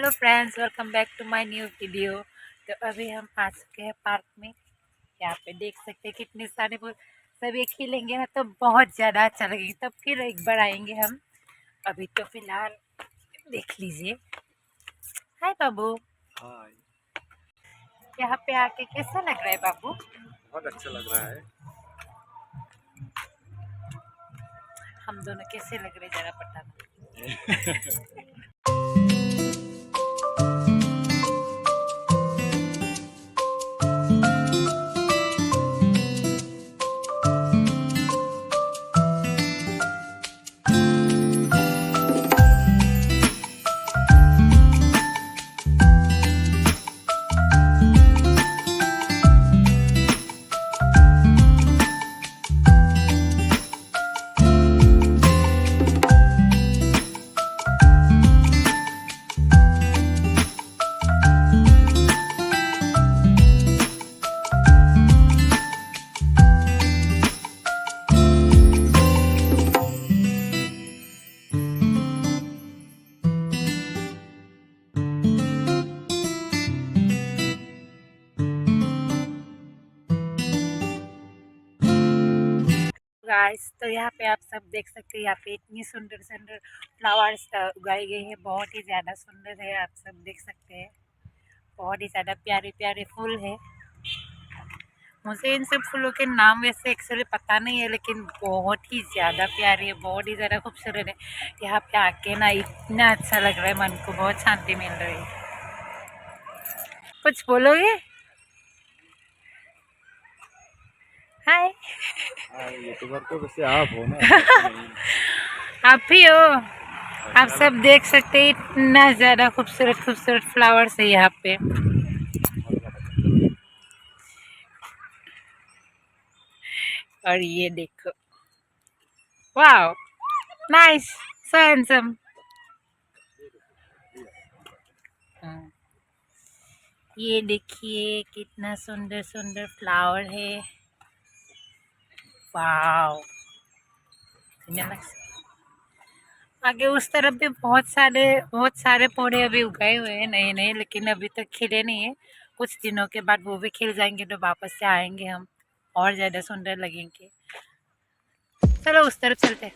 Hello friends, welcome back to my new video. तो अभी हम आ चुके हैं पार्क में। यहाँ पे देख सकते हैं कितने सारे फूल, सब एक ही लेंगे ना तो बहुत ज़्यादा अच्छा लगेगा, तब फिर एक बार आएंगे हम। अभी तो फिलहाल देख लीजिए। हाय बाबू। हाय। यहाँ पे आके कैसा लग रहा है बाबू? बहुत अच्छा लग रहा है। हम दोनों कैसे लग रहे जरा बताना। गाइस, तो यहाँ पे आप सब देख सकते हैं, यहाँ पे इतनी सुंदर सुंदर फ्लावर्स उगाए गए हैं। बहुत ही ज़्यादा सुंदर है, आप सब देख सकते हैं। बहुत ही ज़्यादा प्यारे प्यारे फूल है। मुझे इन सब फूलों के नाम वैसे एक्चुअली पता नहीं है, लेकिन बहुत ही ज़्यादा प्यारे है, बहुत ही ज़्यादा खूबसूरत है। यहाँ पे आके ना इतना अच्छा लग रहा है, मन को बहुत शांति मिल रही है। कुछ बोलोगे? हाय। यूट्यूबर तो वैसे आप हो ना। आप ही हो। आप सब देख सकते हैं, इतना ज़्यादा खूबसूरत खूबसूरत फ्लावर्स है यहाँ पे। और ये देखो, वाओ, नाइस, सो हैंडसम। ये देखिए कितना सुंदर सुंदर फ्लावर है। वाओ। आगे उस तरफ भी बहुत सारे पौधे अभी उगाए हुए हैं नए नए, लेकिन अभी तक खिले नहीं है। कुछ दिनों के बाद वो भी खिल जाएंगे तो वापस से आएंगे हम, और ज़्यादा सुंदर लगेंगे। चलो उस तरफ चलते हैं।